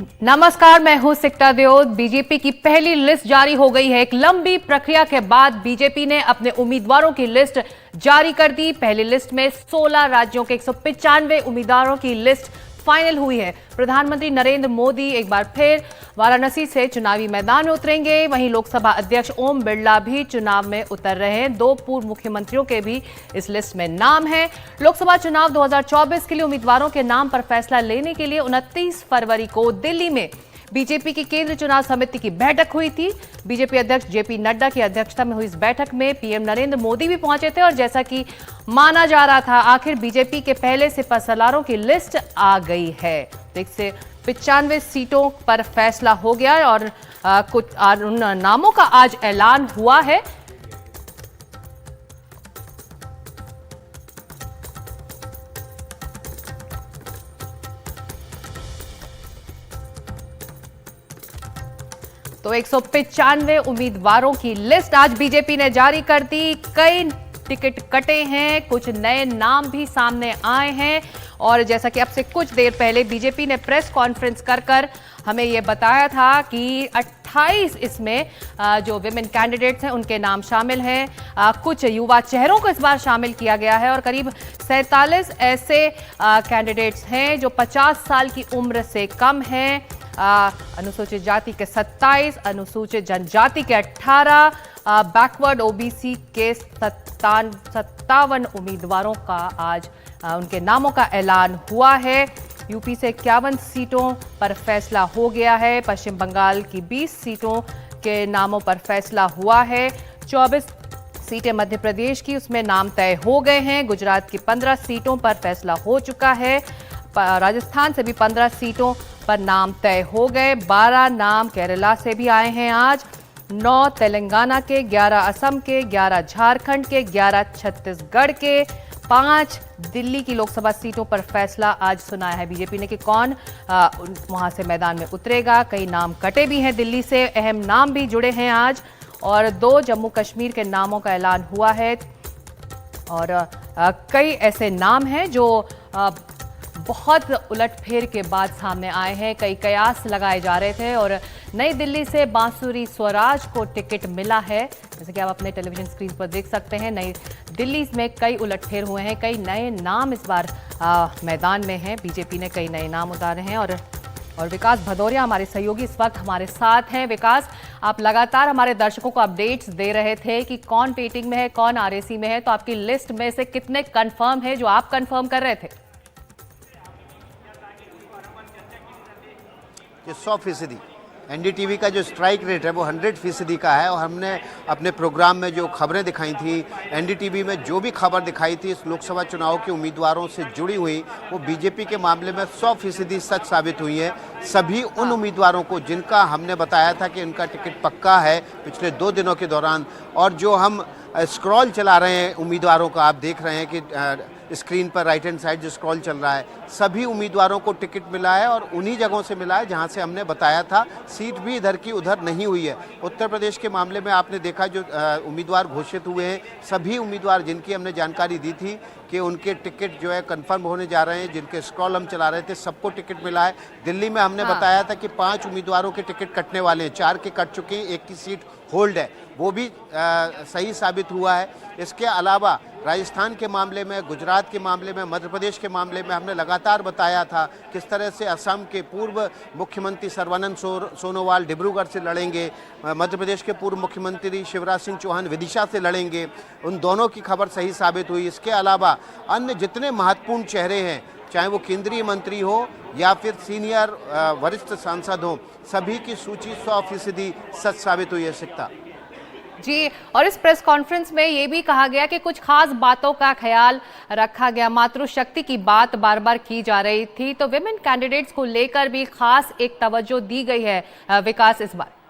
नमस्कार, मैं हूं सिकटा देओ। बीजेपी की पहली लिस्ट जारी हो गई है। एक लंबी प्रक्रिया के बाद बीजेपी ने अपने उम्मीदवारों की लिस्ट जारी कर दी। पहली लिस्ट में 16 राज्यों के 195 उम्मीदवारों की लिस्ट फाइनल हुई है। प्रधानमंत्री नरेंद्र मोदी एक बार फिर वाराणसी से चुनावी मैदान में उतरेंगे। वहीं लोकसभा अध्यक्ष ओम बिरला भी चुनाव में उतर रहे हैं। 2 पूर्व मुख्यमंत्रियों के भी इस लिस्ट में नाम हैं। लोकसभा चुनाव 2024 के लिए उम्मीदवारों के नाम पर फैसला लेने के लिए 29 फरवरी को दिल्ली में बीजेपी की केंद्रीय चुनाव समिति की बैठक हुई थी। बीजेपी अध्यक्ष जेपी नड्डा की अध्यक्षता में हुई इस बैठक में पीएम नरेंद्र मोदी भी पहुंचे थे और जैसा कि माना जा रहा था, आखिर बीजेपी के पहले सिपहसालारों की लिस्ट आ गई है। तो 195 सीटों पर फैसला हो गया और कुछ उन नामों का आज ऐलान हुआ है। तो 195 उम्मीदवारों की लिस्ट आज बीजेपी ने जारी कर दी। कई टिकट कटे हैं, कुछ नए नाम भी सामने आए हैं और जैसा कि अब से कुछ देर पहले बीजेपी ने प्रेस कॉन्फ्रेंस कर हमें यह बताया था कि 28 इसमें जो विमेन कैंडिडेट्स हैं उनके नाम शामिल हैं। कुछ युवा चेहरों को इस बार शामिल किया गया है और करीब 47 ऐसे कैंडिडेट्स हैं जो 50 साल की उम्र से कम हैं। अनुसूचित जाति के 27, अनुसूचित जनजाति के 18, बैकवर्ड ओबीसी के 57 उम्मीदवारों का आज उनके नामों का ऐलान हुआ है। यूपी से 51 सीटों पर फैसला हो गया है। पश्चिम बंगाल की 20 सीटों के नामों पर फैसला हुआ है। 24 सीटें मध्य प्रदेश की, उसमें नाम तय हो गए हैं। गुजरात की 15 सीटों पर फैसला हो चुका है। राजस्थान से भी 15 सीटों पर नाम तय हो गए। 12 नाम केरला से भी आए हैं आज। 9 तेलंगाना के, 11 असम के, 11 झारखंड के, 11 छत्तीसगढ़ के, 5 दिल्ली की लोकसभा सीटों पर फैसला आज सुनाया है बीजेपी ने कि कौन वहां से मैदान में उतरेगा। कई नाम कटे भी हैं दिल्ली से, अहम नाम भी जुड़े हैं आज और 2 जम्मू कश्मीर के नामों का ऐलान हुआ है और कई ऐसे नाम हैं जो बहुत उलटफेर के बाद सामने आए हैं। कई कयास लगाए जा रहे थे और नई दिल्ली से बांसुरी स्वराज को टिकट मिला है, जैसे कि आप अपने टेलीविजन स्क्रीन पर देख सकते हैं। नई दिल्ली में कई उलटफेर हुए हैं, कई नए नाम इस बार मैदान में हैं। बीजेपी ने कई नए नाम उतारे हैं और विकास भदौरिया हमारे सहयोगी इस वक्त हमारे साथ हैं। विकास, आप लगातार हमारे दर्शकों को अपडेट्स दे रहे थे कि कौन वेटिंग में है, कौन आरएसी में है, तो आपकी लिस्ट में से कितने कंफर्म है जो आप कंफर्म कर रहे थे? कि 100% एनडीटीवी का जो स्ट्राइक रेट है वो 100% का है और हमने अपने प्रोग्राम में जो खबरें दिखाई थी, एनडीटीवी में जो भी खबर दिखाई थी इस लोकसभा चुनाव के उम्मीदवारों से जुड़ी हुई, वो बीजेपी के मामले में 100% सच साबित हुई है। सभी उन उम्मीदवारों को जिनका हमने बताया था कि उनका टिकट पक्का है पिछले 2 दिनों के दौरान, और जो हम स्क्रॉल चला रहे हैं उम्मीदवारों का, आप देख रहे हैं कि स्क्रीन पर राइट हैंड साइड जो स्क्रॉल चल रहा है, सभी उम्मीदवारों को टिकट मिला है और उन्हीं जगहों से मिला है जहां से हमने बताया था। सीट भी इधर की उधर नहीं हुई है। उत्तर प्रदेश के मामले में आपने देखा जो उम्मीदवार घोषित हुए हैं, सभी उम्मीदवार जिनकी हमने जानकारी दी थी कि उनके टिकट जो है कंफर्म होने जा रहे हैं, जिनके स्क्रॉल हम चला रहे थे, सबको टिकट मिला है। दिल्ली में हमने बताया था कि 5 उम्मीदवारों के टिकट कटने वाले हैं, 4 के कट चुके हैं, 1 की सीट होल्ड है, वो भी सही साबित हुआ है। इसके अलावा राजस्थान के मामले में, गुजरात के मामले में, मध्य प्रदेश के मामले में हमने लगातार बताया था किस तरह से असम के पूर्व मुख्यमंत्री सर्बानंद सोनोवाल डिब्रूगढ़ से लड़ेंगे, मध्य प्रदेश के पूर्व मुख्यमंत्री शिवराज सिंह चौहान विदिशा से लड़ेंगे। उन दोनों की खबर सही साबित हुई। इसके अलावा अन्य जितने महत्वपूर्ण चेहरे हैं, चाहे वो केंद्रीय मंत्री हो या फिर सीनियर वरिष्ठ सांसद हो, सभी की सूची 100% सच साबित हुई है। सिकता जी, और इस प्रेस कॉन्फ्रेंस में ये भी कहा गया कि कुछ खास बातों का ख्याल रखा गया। मातृशक्ति की बात बार बार की जा रही थी, तो विमेन कैंडिडेट्स को लेकर भी खास एक तवज्जो दी गई है विकास इस बार।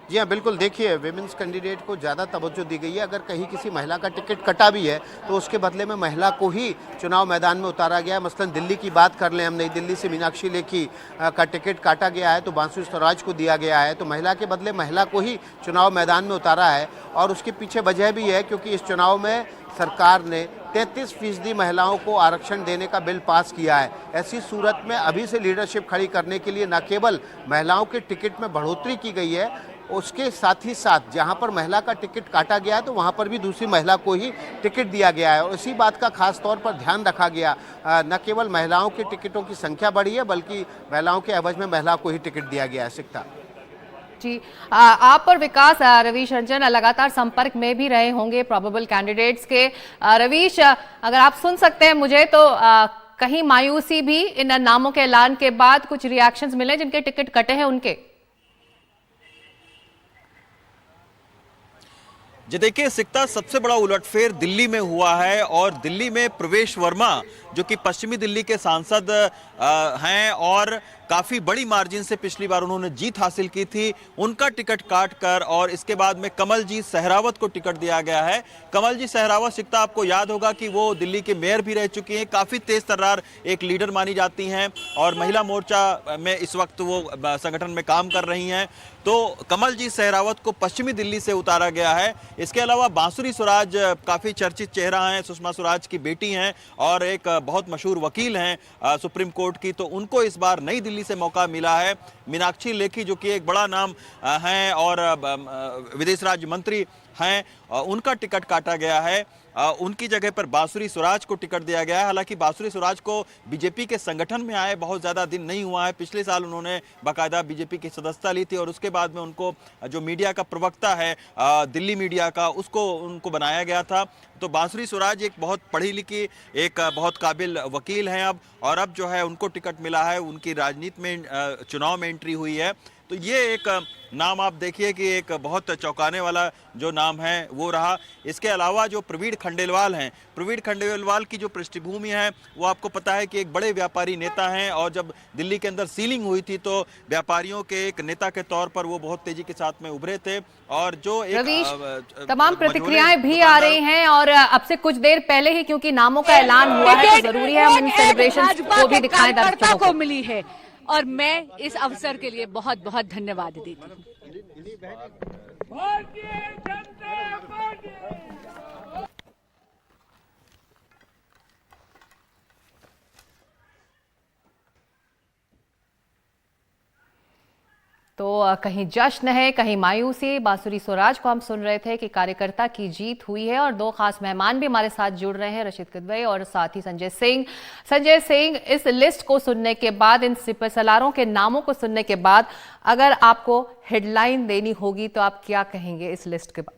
जी हाँ, बिल्कुल। देखिए, विमेंस कैंडिडेट को ज़्यादा तवज्जो दी गई है। अगर कहीं किसी महिला का टिकट कटा भी है तो उसके बदले में महिला को ही चुनाव मैदान में उतारा गया है। मसलन दिल्ली की बात कर लें हम, नई दिल्ली से मीनाक्षी लेखी का टिकट काटा गया है तो बांसुरी स्वराज को दिया गया है, तो महिला के बदले महिला को ही चुनाव मैदान में उतारा है। और उसके पीछे वजह भी है क्योंकि इस चुनाव में सरकार ने 33% महिलाओं को आरक्षण देने का बिल पास किया है। ऐसी सूरत में अभी से लीडरशिप खड़ी करने के लिए न केवल महिलाओं के टिकट में बढ़ोतरी की गई है, उसके साथ ही साथ जहां पर महिला का टिकट काटा गया है तो वहां पर भी दूसरी महिला को ही टिकट दिया गया है और इसी बात का खास तौर पर ध्यान रखा गया। न केवल महिलाओं के टिकटों की संख्या बढ़ी है बल्कि महिलाओं के एवज में महिला को ही टिकट दिया गया है। सिकता जी, आप और विकास, रवीश रंजन लगातार संपर्क में भी रहे होंगे प्रोबेबल कैंडिडेट्स के। रवीश, अगर आप सुन सकते हैं मुझे तो कहीं मायूसी भी इन नामों के ऐलान के बाद कुछ रिएक्शंस मिले जिनके टिकट कटे हैं उनके? जी देखिए सिकता, सबसे बड़ा उलटफेर दिल्ली में हुआ है और दिल्ली में प्रवेश वर्मा जो कि पश्चिमी दिल्ली के सांसद हैं और काफी बड़ी मार्जिन से पिछली बार उन्होंने जीत हासिल की थी, उनका टिकट काट कर और इसके बाद में कमलजीत सहरावत को टिकट दिया गया है। कमलजीत सहरावत, सिकता, आपको याद होगा कि वो दिल्ली के मेयर भी रह चुकी हैं, काफी तेज तर्रार एक लीडर मानी जाती हैं और महिला मोर्चा में इस वक्त वो संगठन में काम कर रही हैं। तो कमलजीत सहरावत को पश्चिमी दिल्ली से उतारा गया है। इसके अलावा बांसुरी स्वराज काफी चर्चित चेहरा हैं, सुषमा स्वराज की बेटी हैं और एक बहुत मशहूर वकील हैं सुप्रीम कोर्ट की, तो उनको इस बार नई दिल्ली से मौका मिला है। मीनाक्षी लेखी जो कि एक बड़ा नाम हैं और विदेश राज्य मंत्री हैं, उनका टिकट काटा गया है। उनकी जगह पर बांसुरी स्वराज को टिकट दिया गया है। हालांकि बांसुरी स्वराज को बीजेपी के संगठन में आए बहुत ज़्यादा दिन नहीं हुआ है, पिछले साल उन्होंने बाकायदा बीजेपी की सदस्यता ली थी और उसके बाद में उनको जो मीडिया का प्रवक्ता है दिल्ली मीडिया का, उसको उनको बनाया गया था। तो बांसुरी स्वराज एक बहुत पढ़ी लिखी, एक बहुत काबिल वकील हैं अब जो है उनको टिकट मिला है, उनकी राजनीति में चुनाव में एंट्री हुई है। तो ये एक नाम आप देखिए कि एक बहुत चौंकाने वाला जो नाम है वो रहा। इसके अलावा जो प्रवीण खंडेलवाल हैं, प्रवीण खंडेलवाल की जो पृष्ठभूमि है वो आपको पता है कि एक बड़े व्यापारी नेता हैं और जब दिल्ली के अंदर सीलिंग हुई थी तो व्यापारियों के एक नेता के तौर पर वो बहुत तेजी के साथ में उभरे थे। और जो एक तमाम प्रतिक्रियाएं भी आ रही हैं और अब से कुछ देर पहले ही क्योंकि नामों का ऐलान हुआ है तो जरूरी है हम इन सेलिब्रेशंस को भी दिखाएं दर्शकों को मिली है और मैं इस अवसर के लिए बहुत बहुत धन्यवाद देती हूँ। तो कहीं जश्न है कहीं मायूसी। बांसुरी स्वराज को हम सुन रहे थे कि कार्यकर्ता की जीत हुई है और दो खास मेहमान भी हमारे साथ जुड़ रहे हैं, रशीद किदवई और साथ ही संजय सिंह। संजय सिंह, इस लिस्ट को सुनने के बाद, इन सिपहसालारों के नामों को सुनने के बाद अगर आपको हेडलाइन देनी होगी तो आप क्या कहेंगे इस लिस्ट के बाद?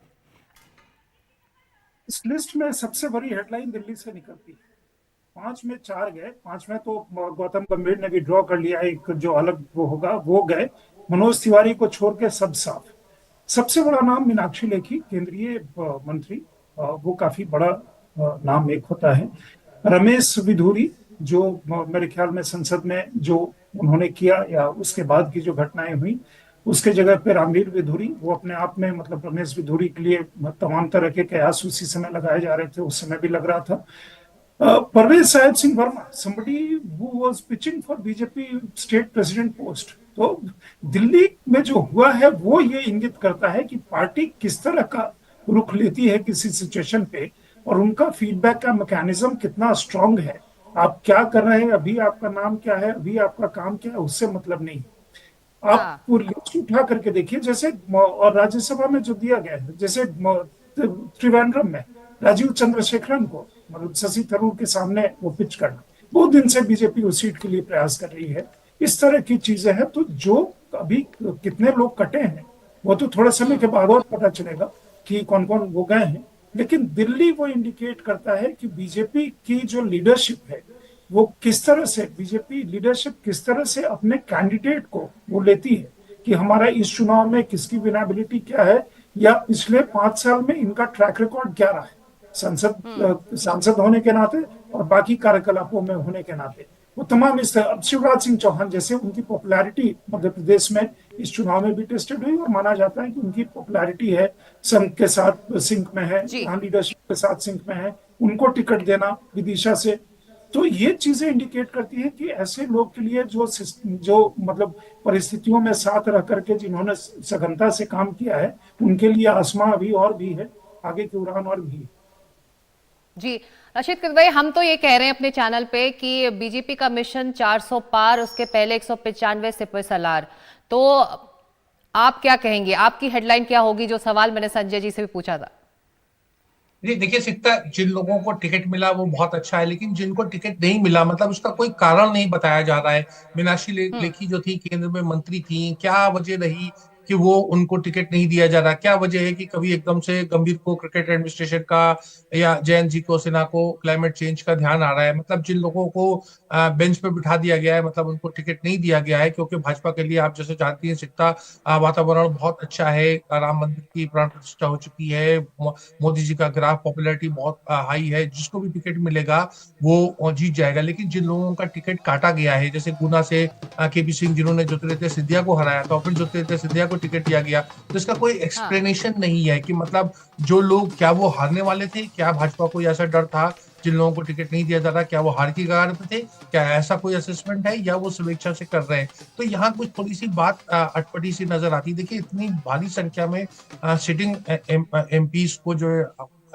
इस लिस्ट में सबसे बड़ी हेडलाइन दिल्ली से निकलती है। 5 में 4 गए, 5 में तो गौतम गंभीर ने भी ड्रॉ कर लिया, एक जो अलग वो होगा वो गए, मनोज तिवारी को छोड़ के सब साफ। सबसे बड़ा नाम मीनाक्षी लेखी, केंद्रीय मंत्री, वो काफी बड़ा नाम एक होता है। रमेश विधुरी, जो मेरे ख्याल में संसद में जो उन्होंने किया या उसके बाद की जो घटनाएं हुई, उसके जगह पे रामवीर विधुरी, वो अपने आप में मतलब रमेश विधुरी के लिए तमाम तरह के कयास उसी समय लगाए जा रहे थे, उस समय भी लग रहा था। Parvez Sahib Singh Verma, somebody who was pitching for BJP state president post. तो दिल्ली में जो हुआ है वो ये इंगित करता है कि पार्टी किस तरह का रुख लेती है किसी सिचुएशन पे और उनका फीडबैक का मैकेनिज्म कितना स्ट्रांग है। आप क्या कर रहे हैं, अभी आपका नाम क्या है, अभी आपका काम क्या है, उससे मतलब नहीं। आप लिस्ट उठा करके देखिए, जैसे और राज्यसभा में जो दिया गया है, जैसे त्रिवेंद्रम में राजीव चंद्रशेखरन को मतलब शशि थरूर के सामने वो पिच करना, बहुत दिन से बीजेपी उस सीट के लिए प्रयास कर रही है। इस तरह की चीजें हैं। तो जो अभी कितने लोग कटे हैं वो तो थोड़े समय के बाद और पता चलेगा कि कौन कौन वो गए हैं, लेकिन दिल्ली वो इंडिकेट करता है कि बीजेपी की जो लीडरशिप है वो किस तरह से, बीजेपी लीडरशिप किस तरह से अपने कैंडिडेट को वो लेती है कि हमारा इस चुनाव में किसकी विनेबिलिटी क्या है या पिछले 5 साल में इनका ट्रैक रिकॉर्ड क्या रहा है सांसद होने के नाते और बाकी कार्यकलापों में होने के नाते। वो तमाम इस तरह, अब शिवराज सिंह चौहान जैसे, उनकी पॉपुलैरिटी मध्य प्रदेश में इस चुनाव में भी टेस्टेड हुई और माना जाता है कि उनकी पॉपुलैरिटी है संघ के साथ सिंक में है, यहाँ लीडरशिप के साथ सिंक में है, उनको टिकट देना विदिशा से। तो ये चीजें इंडिकेट करती है कि ऐसे लोग के लिए जो मतलब परिस्थितियों में साथ रह करके जिन्होंने सघनता से काम किया है, उनके लिए आसमां अभी और भी है, आगे की उड़ान और भी है। जी रशीद किदवई, हम तो ये कह रहे हैं अपने चैनल पे कि बीजेपी का मिशन 400 पार, उसके पहले 195 सिपह सलार। तो आप क्या कहेंगे, आपकी हेडलाइन क्या होगी? जो सवाल मैंने संजय जी से भी पूछा था। जी देखिए सिकता, जिन लोगों को टिकट मिला वो बहुत अच्छा है, लेकिन जिनको टिकट नहीं मिला मतलब उसका कोई कारण नहीं बताया जा रहा है। मीनाक्षी लेखी जो थी, केंद्र में मंत्री थी, क्या वजह रही कि वो उनको टिकट नहीं दिया जा रहा? क्या वजह है कि कभी एकदम से गंभीर को क्रिकेट एडमिनिस्ट्रेशन का या जयंत जी को, सिन्हा को क्लाइमेट चेंज का ध्यान आ रहा है? मतलब जिन लोगों को बेंच पे बिठा दिया गया है, मतलब उनको टिकट नहीं दिया गया है, क्योंकि भाजपा के लिए आप जैसे जानती हैं सिकता, वातावरण बहुत अच्छा है, राम मंदिर की प्राण प्रतिष्ठा हो चुकी है, मोदी जी का ग्राफ पॉपुलैरिटी बहुत हाई है, जिसको भी टिकट मिलेगा वो जीत जाएगा। लेकिन जिन लोगों का टिकट काटा गया है, जैसे गुना से केपी सिंह जिन्होंने ज्योतिरादित्य सिंधिया को हराया था, और फिर ज्योतिरादित्य सिंधिया को टिकट दिया गया, तो इसका कोई एक्सप्लेनेशन नहीं है कि मतलब जो लोग, क्या वो हारने वाले थे? क्या भाजपा को ऐसा डर था जिन लोगों को टिकट नहीं दिया जा रहा? क्या वो हार की कगार पे थे? क्या ऐसा कोई असेसमेंट है, या वो स्वेच्छा से कर रहे हैं? तो यहाँ कुछ थोड़ी सी बात अटपटी सी नजर आती है। देखिए इतनी भारी संख्या में सिटिंग एमपीज को जो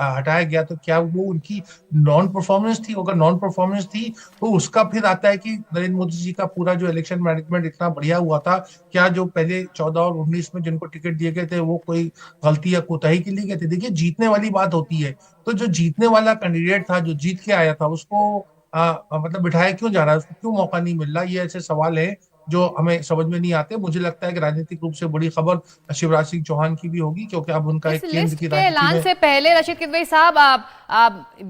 हटाया गया, तो क्या वो उनकी नॉन परफॉर्मेंस थी? अगर नॉन परफॉर्मेंस थी तो उसका फिर आता है कि नरेंद्र मोदी जी का पूरा जो इलेक्शन मैनेजमेंट इतना बढ़िया हुआ था, क्या जो पहले 14 और 19 में जिनको टिकट दिए गए थे वो कोई गलती या कोताही के लिए गए थे? देखिए जीतने वाली बात होती है, तो जो जीतने वाला कैंडिडेट था, जो जीत के आया था, उसको मतलब बिठाया क्यों जा रहा है? उसको क्यों मौका नहीं मिल रहा? ये ऐसे सवाल है जो हमें समझ में नहीं आते। मुझे लगता है कि राजनीतिक रूप से बड़ी खबर शिवराज सिंह चौहान की भी होगी, क्योंकि अब उनका इस एक केंद्र लिस्ट की के राजनीति ऐलान में से पहले रशीद किदवई साहब,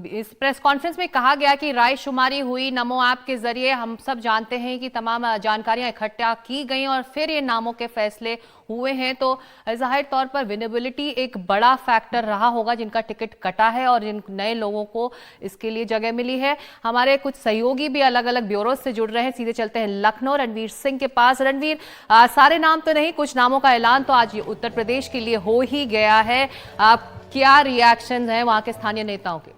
इस प्रेस कॉन्फ्रेंस में कहा गया कि रायशुमारी हुई नमो ऐप के जरिए। हम सब जानते हैं कि तमाम जानकारियां इकट्ठा की गई और फिर ये नामों के फैसले हुए हैं। तो जाहिर तौर पर विनेबिलिटी एक बड़ा फैक्टर रहा होगा जिनका टिकट कटा है और जिन नए लोगों को इसके लिए जगह मिली है। हमारे कुछ सहयोगी भी अलग अलग ब्यूरो से जुड़ रहे हैं। सीधे चलते हैं लखनऊ, रणवीर सिंह के पास। रणवीर, सारे नाम तो नहीं, कुछ नामों का ऐलान तो आज उत्तर प्रदेश के लिए हो ही गया है। क्या रिएक्शन है वहां के स्थानीय नेताओं के?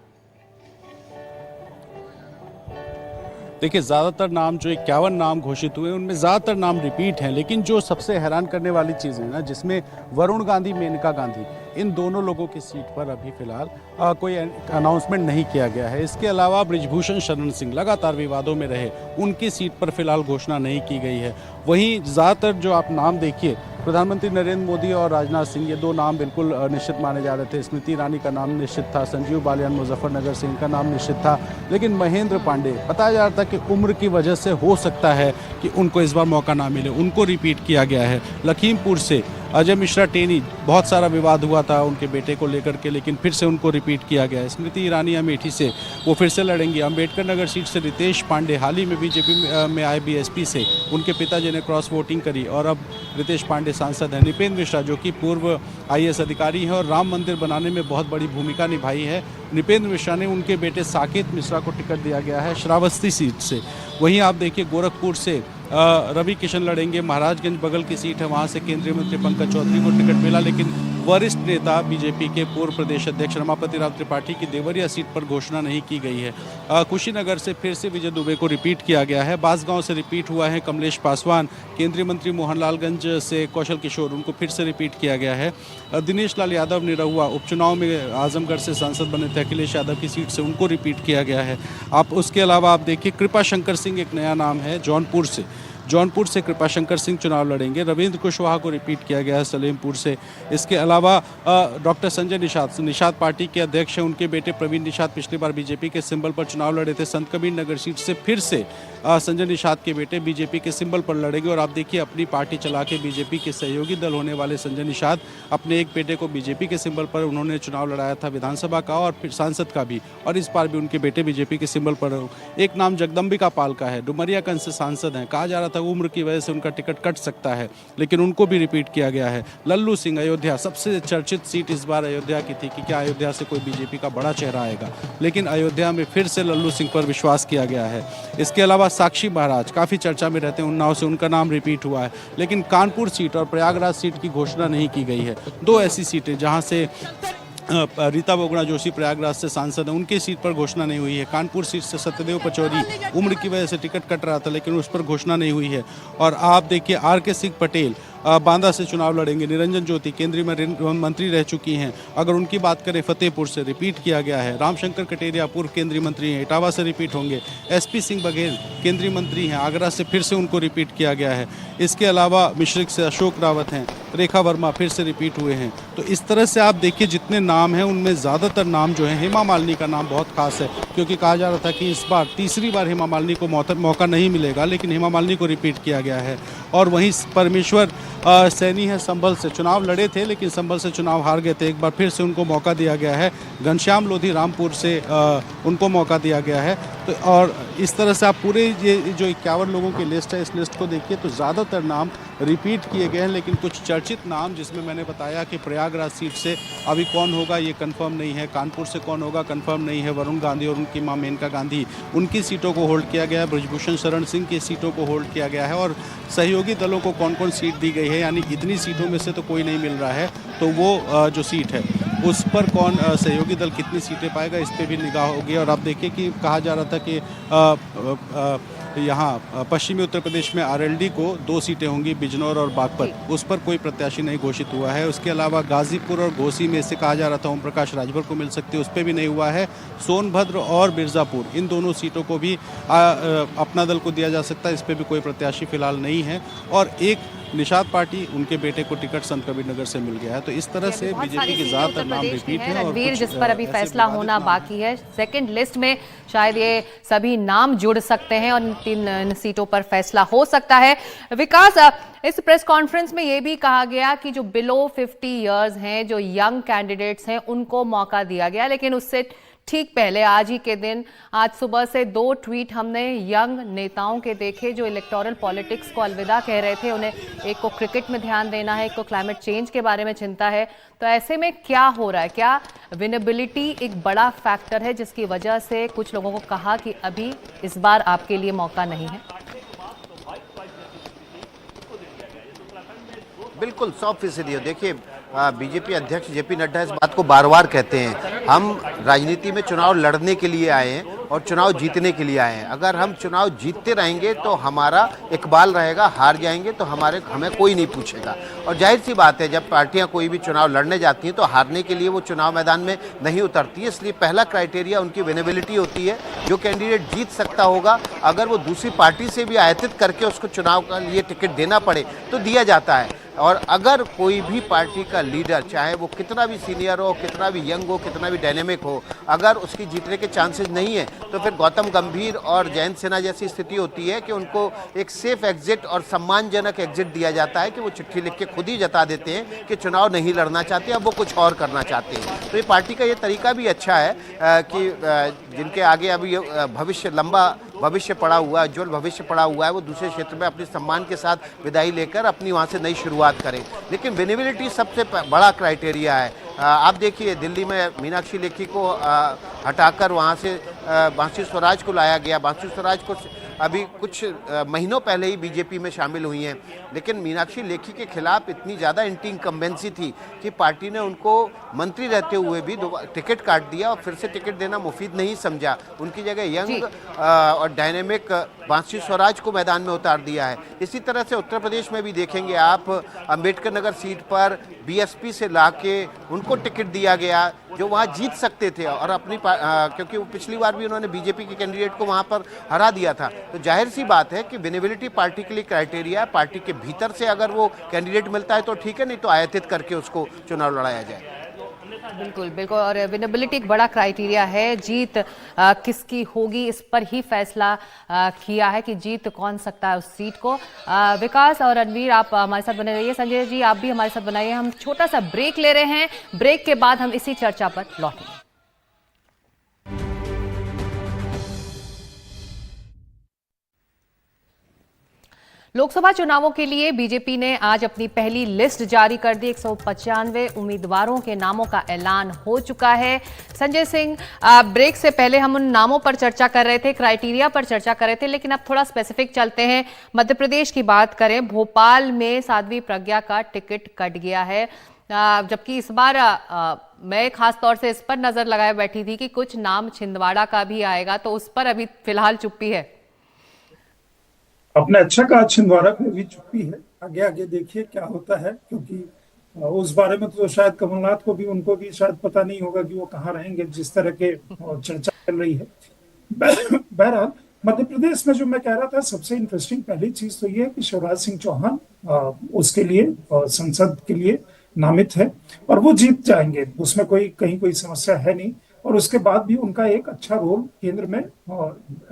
देखिए ज़्यादातर नाम, जो 51 नाम घोषित हुए उनमें ज़्यादातर नाम रिपीट हैं, लेकिन जो सबसे हैरान करने वाली चीज़ है ना, जिसमें वरुण गांधी, मेनका गांधी, इन दोनों लोगों की सीट पर अभी फिलहाल कोई अनाउंसमेंट नहीं किया गया है। इसके अलावा बृजभूषण शरण सिंह लगातार विवादों में रहे, उनकी सीट पर फिलहाल घोषणा नहीं की गई है। वहीं ज़्यादातर जो आप नाम देखिए, प्रधानमंत्री नरेंद्र मोदी और राजनाथ सिंह, ये दो नाम बिल्कुल निश्चित माने जा रहे थे। स्मृति ईरानी का नाम निश्चित था, संजीव बालियान मुजफ्फरनगर से, इनका नाम निश्चित था। लेकिन महेंद्र पांडे, बताया जा रहा था कि उम्र की वजह से हो सकता है कि उनको इस बार मौका ना मिले, उनको रिपीट किया गया है। लखीमपुर से अजय मिश्रा टेनी, बहुत सारा विवाद हुआ था उनके बेटे को लेकर के, लेकिन फिर से उनको रिपीट किया गया है। स्मृति ईरानी अमेठी से, वो फिर से लड़ेंगी। अम्बेडकर नगर सीट से रितेश पांडे, हाल ही में बीजेपी में आए बीएसपी से, उनके पिताजी ने क्रॉस वोटिंग करी और अब रितेश पांडे सांसद हैं। नृपेंद्र मिश्रा, जो कि पूर्व आईएएस अधिकारी हैं और राम मंदिर बनाने में बहुत बड़ी भूमिका निभाई है, नृपेंद्र मिश्रा ने, उनके बेटे साकेत मिश्रा को टिकट दिया गया है श्रावस्ती सीट से। वहीं आप देखिए गोरखपुर से रवि किशन लड़ेंगे। महाराजगंज बगल की सीट है, वहां से केंद्रीय मंत्री पंकज चौधरी को टिकट मिला, लेकिन वरिष्ठ नेता बीजेपी के पूर्व प्रदेश अध्यक्ष रमापति राव त्रिपाठी की देवरिया सीट पर घोषणा नहीं की गई है। कुशीनगर से फिर से विजय दुबे को रिपीट किया गया है। बांसगांव से रिपीट हुआ है कमलेश पासवान। केंद्रीय मंत्री मोहनलालगंज से कौशल किशोर, उनको फिर से रिपीट किया गया है। दिनेश लाल यादव निरहुआ उपचुनाव में आजमगढ़ से सांसद बने थे, अखिलेश यादव की सीट से, उनको रिपीट किया गया है। आप उसके अलावा आप देखिए कृपा शंकर सिंह एक नया नाम है, जौनपुर से कृपा शंकर सिंह चुनाव लड़ेंगे। रविंद्र कुशवाहा को रिपीट किया गया है सलेमपुर से। इसके अलावा डॉक्टर संजय निषाद पार्टी के अध्यक्ष हैं, उनके बेटे प्रवीण निषाद पिछली बार बीजेपी के सिंबल पर चुनाव लड़े थे। संत कबीर नगर सीट से फिर से संजय निषाद के बेटे बीजेपी के सिंबल पर लड़ेंगे। और आप देखिए अपनी पार्टी चला के बीजेपी के सहयोगी दल होने वाले संजय निषाद, अपने एक बेटे को बीजेपी के सिंबल पर उन्होंने चुनाव लड़ाया था, विधानसभा का और फिर सांसद का भी, और इस बार भी उनके बेटे बीजेपी के सिंबल पर। एक नाम जगदम्बिका पाल का है, डुमरियागंज से सांसद हैं। कहा जा रहा था उम्र की वजह से उनका टिकट कट सकता है, लेकिन उनको भी रिपीट किया गया है। लल्लू सिंह, अयोध्या, सबसे चर्चित सीट इस बार अयोध्या की थी कि क्या अयोध्या से कोई बीजेपी का बड़ा चेहरा आएगा, लेकिन अयोध्या में फिर से लल्लू सिंह पर विश्वास किया गया है। इसके अलावा साक्षी महाराज काफ़ी चर्चा में रहते हैं, उन्नाव से, उनका नाम रिपीट हुआ है, लेकिन कानपुर सीट और प्रयागराज सीट की घोषणा नहीं की गई है। दो ऐसी सीटें जहां से रीता बहुगुणा जोशी प्रयागराज से सांसद हैं, उनकी सीट पर घोषणा नहीं हुई है। कानपुर सीट से सत्यदेव पचौरी उम्र की वजह से टिकट कट रहा था लेकिन उस पर घोषणा नहीं हुई है। और आप देखिए आर.के. सिंह पटेल बांदा से चुनाव लड़ेंगे। निरंजन ज्योति केंद्रीय मंत्री रह चुकी हैं, अगर उनकी बात करें फतेहपुर से रिपीट किया गया है। रामशंकर कटेरिया पूर्व केंद्रीय मंत्री हैं, इटावा से रिपीट होंगे। एसपी सिंह बघेल केंद्रीय मंत्री हैं, आगरा से फिर से उनको रिपीट किया गया है। इसके अलावा मिश्रिक से अशोक रावत हैं, रेखा वर्मा फिर से रिपीट हुए हैं। तो इस तरह से आप देखिए जितने नाम हैं उनमें ज़्यादातर नाम जो है, हेमा मालिनी का नाम बहुत खास है क्योंकि कहा जा रहा था कि इस बार तीसरी बार हेमा मालिनी को मौका नहीं मिलेगा, लेकिन हेमा मालिनी को रिपीट किया गया है। और वहीं परमेश्वर सैनी है, संभल से चुनाव लड़े थे लेकिन संभल से चुनाव हार गए थे, एक बार फिर से उनको मौका दिया गया है। घनश्याम लोधी रामपुर से उनको मौका दिया गया है। तो और इस तरह से आप पूरे ये जो 51 लोगों की लिस्ट है, इस लिस्ट को देखिए तो ज़्यादातर नाम रिपीट किए गए हैं, लेकिन कुछ चर्चित नाम जिसमें मैंने बताया कि प्रयागराज सीट से अभी कौन होगा ये कंफर्म नहीं है, कानपुर से कौन होगा कंफर्म नहीं है। वरुण गांधी और उनकी मां मेनका गांधी, उनकी सीटों को होल्ड किया गया है। ब्रजभूषण शरण सिंह की सीटों को होल्ड किया गया है। और सहयोगी दलों को कौन कौन सीट दी गई है, यानी इतनी सीटों में से तो कोई नहीं मिल रहा है, तो वो जो सीट है उस पर कौन सहयोगी दल कितनी सीटें पाएगा इस पर भी निगाह होगी। और आप देखिए कि कहा जा रहा था कि यहाँ पश्चिमी उत्तर प्रदेश में आरएलडी को 2 सीटें होंगी, बिजनौर और बागपत, उस पर कोई प्रत्याशी नहीं घोषित हुआ है। उसके अलावा गाजीपुर और घोसी में से कहा जा रहा था ओम प्रकाश राजभर को मिल सकती है, उस पर भी नहीं हुआ है। सोनभद्र और मिर्ज़ापुर, इन दोनों सीटों को भी अपना दल को दिया जा सकता है, इस पर भी कोई प्रत्याशी फिलहाल नहीं है। और एक निषाद पार्टी, उनके बेटे को टिकट संत कबीरनगर से मिल गया है। तो इस तरह से बीजेपी के ज़्यादातर नाम रिपीट हैं। और रणवीर, जिस पर अभी फैसला होना बाकी है, सेकंड लिस्ट में शायद ये सभी नाम जुड़ सकते हैं और इन सीटों पर फैसला हो सकता है। विकास, इस प्रेस कॉन्फ्रेंस में ये भी कहा गया कि जो बिलो 50 इयर्स हैं, जो यंग कैंडिडेट्स हैं, उनको मौका दिया गया, लेकिन उससे ठीक पहले आज ही के दिन, आज सुबह से 2 ट्वीट हमने यंग नेताओं के देखे जो इलेक्टोरल पॉलिटिक्स को अलविदा कह रहे थे। उन्हें एक को क्रिकेट में ध्यान देना है, एक को क्लाइमेट चेंज के बारे में चिंता है। तो ऐसे में क्या हो रहा है? क्या विनेबिलिटी एक बड़ा फैक्टर है जिसकी वजह से कुछ लोगों को कहा कि अभी इस बार आपके लिए मौका नहीं है? बिल्कुल 100%। देखिए बीजेपी अध्यक्ष जेपी नड्डा इस बात को बार बार कहते हैं, हम राजनीति में चुनाव लड़ने के लिए आए हैं और चुनाव जीतने के लिए आए हैं। अगर हम चुनाव जीतते रहेंगे तो हमारा इकबाल रहेगा, हार जाएंगे तो हमें कोई नहीं पूछेगा। और जाहिर सी बात है, जब पार्टियां कोई भी चुनाव लड़ने जाती हैं तो हारने के लिए वो चुनाव मैदान में नहीं उतरती है। इसलिए पहला क्राइटेरिया उनकी विनेबिलिटी होती है। जो कैंडिडेट जीत सकता होगा, अगर वो दूसरी पार्टी से भी आयातित करके उसको चुनाव के लिए टिकट देना पड़े तो दिया जाता है। और अगर कोई भी पार्टी का लीडर, चाहे वो कितना भी सीनियर हो, कितना भी यंग हो, कितना भी डायनेमिक हो, अगर उसकी जीतने के चांसेस नहीं है तो फिर गौतम गंभीर और जयंत सिन्हा जैसी स्थिति होती है कि उनको एक सेफ एग्जिट और सम्मानजनक एग्जिट दिया जाता है कि वो चिट्ठी लिख के खुद ही जता देते हैं कि चुनाव नहीं लड़ना चाहते, अब वो कुछ और करना चाहते हैं। तो ये पार्टी का ये तरीका भी अच्छा है कि जिनके आगे अभी भविष्य, लंबा भविष्य पड़ा हुआ है, उज्ज्वल भविष्य पड़ा हुआ है, वो दूसरे क्षेत्र में अपने सम्मान के साथ विदाई लेकर अपनी वहाँ से नई शुरुआत करें। लेकिन विनेबिलिटी सबसे बड़ा क्राइटेरिया है। आप देखिए दिल्ली में मीनाक्षी लेखी को हटाकर वहाँ से बांसी स्वराज को लाया गया। बांसी स्वराज को अभी कुछ महीनों पहले ही बीजेपी में शामिल हुई हैं, लेकिन मीनाक्षी लेखी के खिलाफ इतनी ज़्यादा एंटी इनकम्बेंसी थी कि पार्टी ने उनको मंत्री रहते हुए भी टिकट काट दिया और फिर से टिकट देना मुफीद नहीं समझा। उनकी जगह यंग और डायनेमिक बांसी स्वराज को मैदान में उतार दिया है। इसी तरह से उत्तर प्रदेश में भी देखेंगे आप, अंबेडकर नगर सीट पर बीएसपी से लाके उनको टिकट दिया गया जो वहाँ जीत सकते थे, और अपनी क्योंकि वो पिछली बार भी उन्होंने बीजेपी के कैंडिडेट को वहाँ पर हरा दिया था। तो जाहिर सी बात है कि विनेबिलिटी पार्टी के लिए क्राइटेरिया है। पार्टी के भीतर से अगर वो कैंडिडेट मिलता है तो ठीक है, नहीं तो आयातित करके उसको चुनाव लड़ाया जाए। बिल्कुल बिल्कुल, और विनेबिलिटी एक बड़ा क्राइटेरिया है। जीत किसकी होगी इस पर ही फैसला किया है कि जीत कौन सकता है उस सीट को। विकास और रणवीर, आप हमारे साथ बने रहिए। संजय जी, आप भी हमारे साथ बनाइए। हम छोटा सा ब्रेक ले रहे हैं, ब्रेक के बाद हम इसी चर्चा पर लौटेंगे। लोकसभा चुनावों के लिए बीजेपी ने आज अपनी पहली लिस्ट जारी कर दी। 195 उम्मीदवारों के नामों का ऐलान हो चुका है। संजय सिंह, ब्रेक से पहले हम उन नामों पर चर्चा कर रहे थे, क्राइटेरिया पर चर्चा कर रहे थे, लेकिन अब थोड़ा स्पेसिफिक चलते हैं। मध्य प्रदेश की बात करें, भोपाल में साध्वी प्रज्ञा का टिकट कट गया है। जबकि इस बार मैं खास तौर से इस पर नजर लगाए बैठी थी कि कुछ नाम छिंदवाड़ा का भी आएगा, तो उस पर अभी फिलहाल चुप्पी है। आपने अच्छा कहा, छिंदवाड़ा पे भी चुप्पी है। आगे आगे देखिए क्या होता है, क्योंकि उस बारे में तो शायद कमलनाथ को भी, उनको भी शायद पता नहीं होगा कि वो कहाँ रहेंगे, जिस तरह के चर्चा चल रही है। बहरहाल मध्य प्रदेश में जो मैं कह रहा था, सबसे इंटरेस्टिंग पहली चीज तो ये है कि शिवराज सिंह चौहान उसके लिए संसद के लिए नामित है और वो जीत जाएंगे, उसमें कहीं कोई समस्या है नहीं। और उसके बाद भी उनका एक अच्छा रोल केंद्र में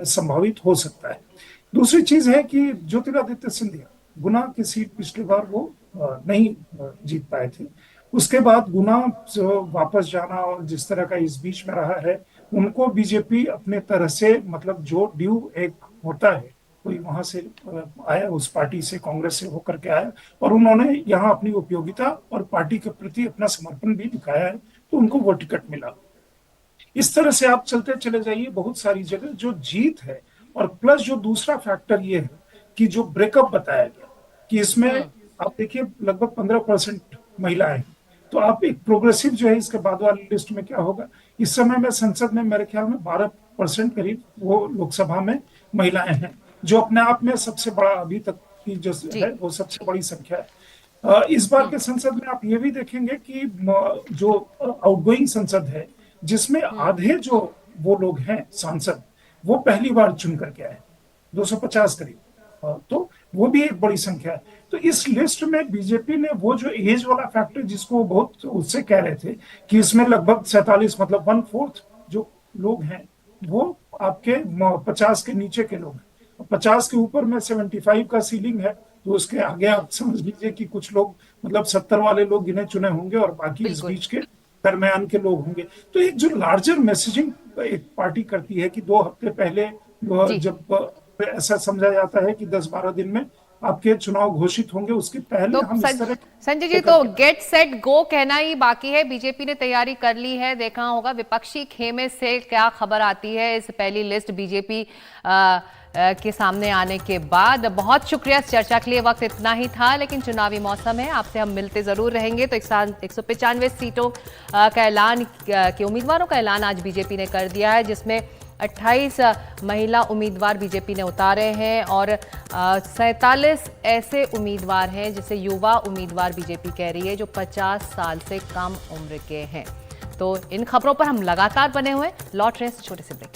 संभावित हो सकता है। दूसरी चीज है कि ज्योतिरादित्य सिंधिया गुना की सीट पिछली बार वो नहीं जीत पाए थे। उसके बाद गुना वापस जाना और जिस तरह का इस बीच में रहा है, उनको बीजेपी अपने तरह से, मतलब जो ड्यू एक होता है, कोई वहां से आया, उस पार्टी से, कांग्रेस से होकर के आया और उन्होंने यहाँ अपनी उपयोगिता और पार्टी के प्रति अपना समर्पण भी दिखाया है, तो उनको वो टिकट मिला। इस तरह से आप चलते चले जाइए, बहुत सारी जगह जो जीत है। और प्लस जो दूसरा फैक्टर ये है कि जो ब्रेकअप बताया गया कि इसमें आप देखिए लगभग 15% महिलाएं हैं, तो आप एक प्रोग्रेसिव जो है, इसके बाद वाली लिस्ट में क्या होगा, इस समय में संसद में मेरे ख्याल में 12% करीब वो लोकसभा में महिलाएं हैं, जो अपने आप में सबसे बड़ा अभी तक की जो है वो सबसे बड़ी संख्या है। इस बार के संसद में आप ये भी देखेंगे कि जो आउटगोइंग संसद है, जिसमें आधे जो वो लोग हैं सांसद, वो पहली बार चुन करके आए, 250 करीब, तो वो भी एक बड़ी संख्या है। तो इस लिस्ट में बीजेपी ने वो जो एज वाला फैक्टर, जिसको बहुत उससे कह रहे थे कि इसमें लगभग 47, मतलब 1/4 जो लोग हैं वो आपके 50 के नीचे के लोग हैं। 50 के ऊपर में 75 का सीलिंग है, तो उसके आगे आप समझ लीजिए कि कुछ लोग, मतलब 70 वाले लोग गिने चुने होंगे और बाकी इस बीच के दरमियान के लोग होंगे। तो एक जो लार्जर मैसेजिंग एक पार्टी करती है कि 2 हफ्ते पहले जब ऐसा समझा जाता है कि 10-12 दिन में आपके चुनाव घोषित होंगे, उसके पहले तो हम इस तरह संजय जी, तो गेट सेट गो कहना ही बाकी है। बीजेपी ने तैयारी कर ली है, देखा होगा विपक्षी खेमे से क्या खबर आती है इस पहली लिस्ट बीजेपी के सामने आने के बाद। बहुत शुक्रिया इस चर्चा के लिए, वक्त इतना ही था, लेकिन चुनावी मौसम है, आपसे हम मिलते जरूर रहेंगे। तो 195 सीटों का ऐलान, के उम्मीदवारों का ऐलान आज बीजेपी ने कर दिया है, जिसमें 28 महिला उम्मीदवार बीजेपी ने उतारे हैं और 47 ऐसे उम्मीदवार हैं जिसे युवा उम्मीदवार बीजेपी कह रही है, जो 50 साल से कम उम्र के हैं। तो इन खबरों पर हम लगातार बने हुए, लौट रहे हैं छोटे से ब्रेक।